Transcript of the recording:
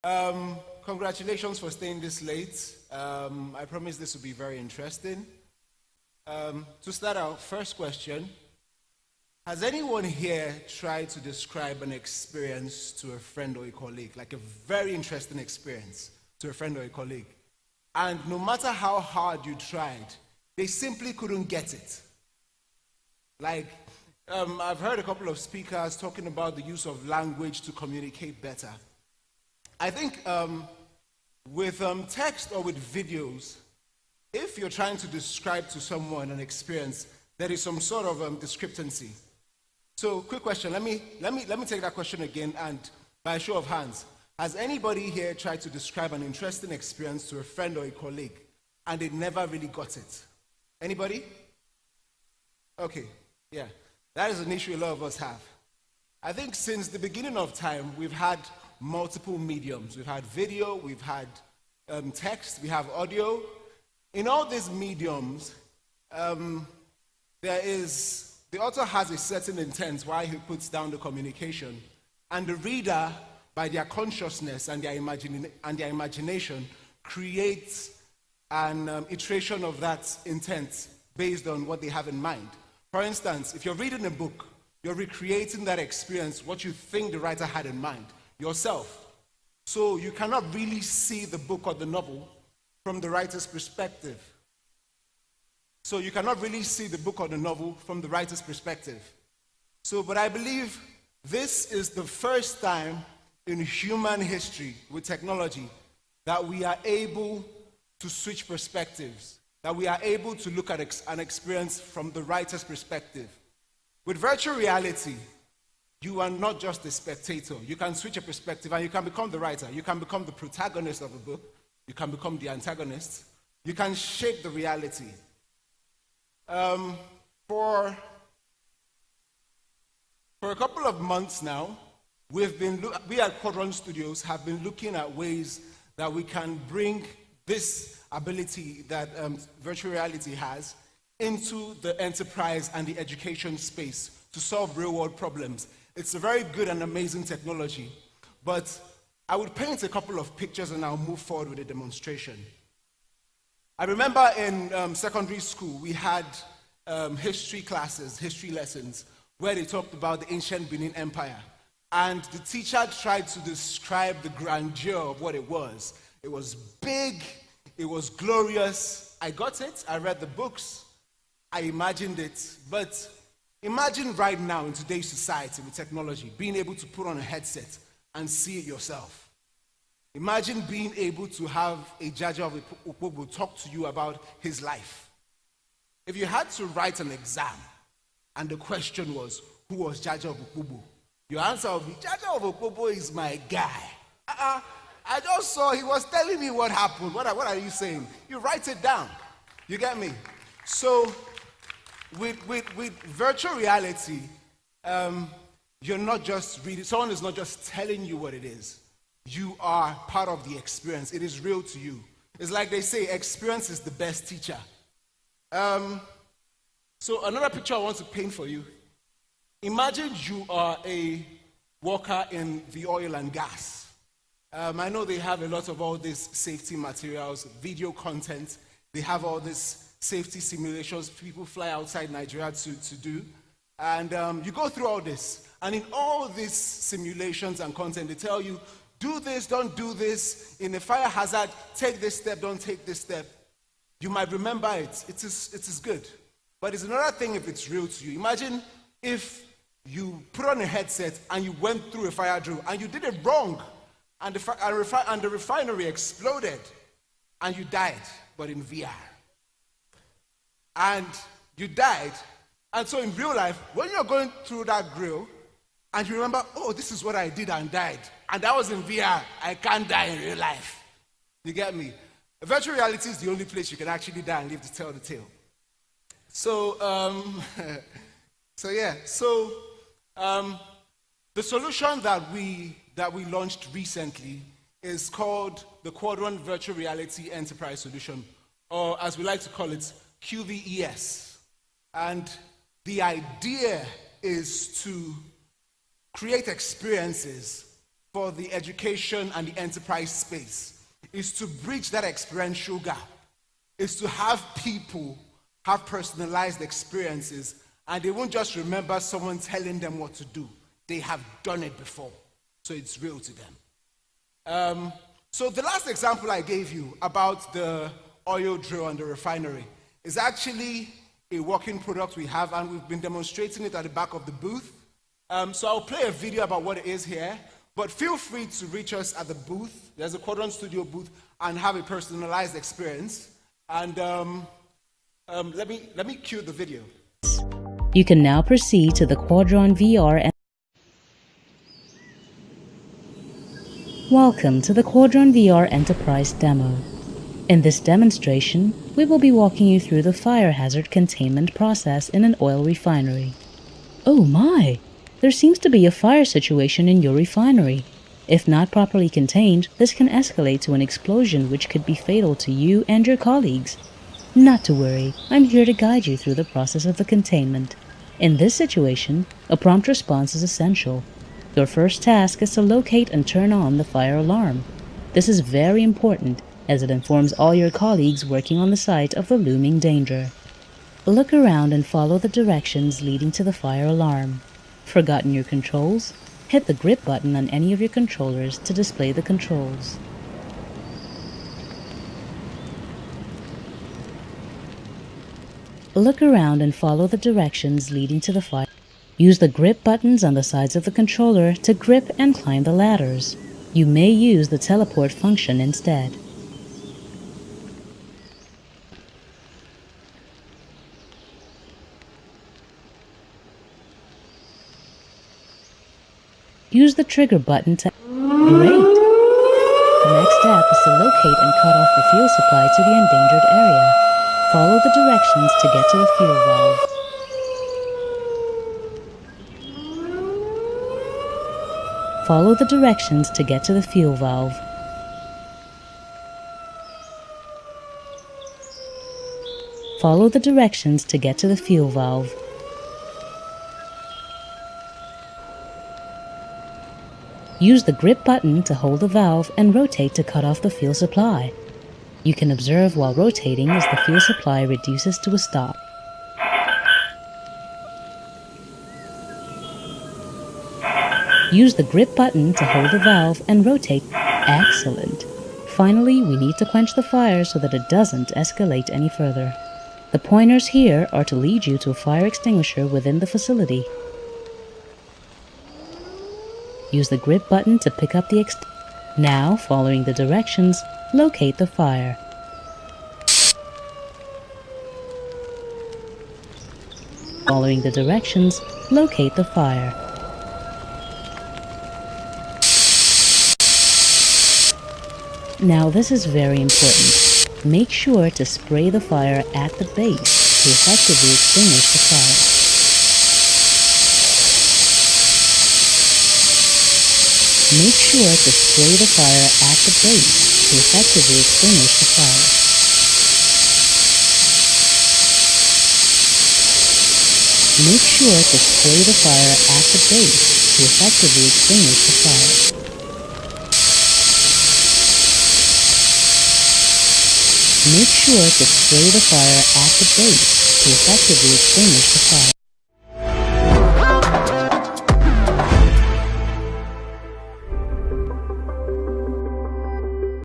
Congratulations for staying this late. I promise this will be very interesting. To start our first question, has anyone here tried to describe an experience to a friend or a colleague, like a very interesting experience to a friend or a colleague? And no matter how hard you tried, they simply couldn't get it. Like, I've heard a couple of speakers talking about the use of language to communicate better. I think with text or with videos, if you're trying to describe to someone an experience, there is some sort of discrepancy. So, quick question. Let me take that question again, and by a show of hands, has anybody here tried to describe an interesting experience to a friend or a colleague, and they never really got it? Anybody? Okay, yeah. That is an issue a lot of us have. I think since the beginning of time, we've had multiple mediums. We've had video, we've had text, we have audio. In all these mediums, the author has a certain intent why he puts down the communication, and the reader, by their consciousness and their imagination, creates an iteration of that intent based on what they have in mind. For instance, if you're reading a book, you're recreating that experience, what you think the writer had in mind, yourself. So you cannot really see the book or the novel from the writer's perspective. But I believe this is the first time in human history with technology that we are able to switch perspectives, that we are able to look at an experience from the writer's perspective. With virtual reality, you are not just a spectator. You can switch a perspective and you can become the writer. You can become the protagonist of a book. You can become the antagonist. You can shape the reality. For a couple of months now, we at Quadron Studios have been looking at ways that we can bring this ability that virtual reality has into the enterprise and the education space to solve real-world problems. It's a very good and amazing technology, but I would paint a couple of pictures and I'll move forward with a demonstration. I remember in secondary school, we had history lessons, where they talked about the ancient Benin Empire. And the teacher tried to describe the grandeur of what it was. It was big, it was glorious. I got it, I read the books, I imagined it. But imagine right now in today's society with technology, being able to put on a headset and see it yourself. Imagine being able to have a Jaja of Ukpobo talk to you about his life. If you had to write an exam and the question was, who was Jaja of Ukpobo? Your answer would be, Jaja of Ukpobo is my guy. I just saw he was telling me what happened. What are you saying? You write it down. You get me? So with virtual reality, you're not just reading. Someone is not just telling you what it is. You are part of the experience. It is real to you. It's like they say, experience is the best teacher. So another picture I want to paint for you. Imagine you are a worker in the oil and gas. I know they have a lot of all these safety materials, video content. They have all these safety simulations people fly outside Nigeria to do. And you go through all this. And in all these simulations and content, they tell you, do this, don't do this. In a fire hazard, take this step, don't take this step. You might remember it. It is good. But it's another thing if it's real to you. Imagine if you put on a headset and you went through a fire drill and you did it wrong and the refinery exploded and you died, but in VR. And you died. And so in real life, when you're going through that grill and you remember, oh, this is what I did and died, and that was in VR, I can't die in real life. You get me? Virtual reality is the only place you can actually die and live to tell the tale. So, the solution that we launched recently is called the Quadron Virtual Reality Enterprise Solution, or as we like to call it, QVES. And the idea is to create experiences for the education and the enterprise space is to bridge that experiential gap, is to have people have personalized experiences, and they won't just remember someone telling them what to do. They have done it before, so it's real to them. So the last example I gave you about the oil drill and the refinery is actually a working product we have, and we've been demonstrating it at the back of the booth. So I'll play a video about what it is here, but feel free to reach us at the booth. There's a Quadron Studio booth, and have a personalized experience. And let me cue the video. You can now proceed to the Quadron VR. Welcome to the Quadron VR Enterprise demo. In this demonstration, we will be walking you through the fire hazard containment process in an oil refinery. Oh my! There seems to be a fire situation in your refinery. If not properly contained, this can escalate to an explosion which could be fatal to you and your colleagues. Not to worry, I'm here to guide you through the process of the containment. In this situation, a prompt response is essential. Your first task is to locate and turn on the fire alarm. This is very important, as it informs all your colleagues working on the site of the looming danger. Look around and follow the directions leading to the fire alarm. Forgotten your controls? Hit the grip button on any of your controllers to display the controls. Look around and follow the directions leading to the fire. Use the grip buttons on the sides of the controller to grip and climb the ladders. You may use the teleport function instead. Use the trigger button to... Great! The next step is to locate and cut off the fuel supply to the endangered area. Follow the directions to get to the fuel valve. Follow the directions to get to the fuel valve. Follow the directions to get to the fuel valve. Use the grip button to hold the valve and rotate to cut off the fuel supply. You can observe while rotating as the fuel supply reduces to a stop. Use the grip button to hold the valve and rotate. Excellent! Finally, we need to quench the fire so that it doesn't escalate any further. The pointers here are to lead you to a fire extinguisher within the facility. Use the grip button to pick up the Now, following the directions, locate the fire. Following the directions, locate the fire. Now this is very important. Make sure to spray the fire at the base to effectively extinguish the fire. Make sure to spray the fire at the base to effectively extinguish the fire. Make sure to spray the fire at the base to effectively extinguish the fire. Make sure to spray the fire at the base to effectively extinguish the fire.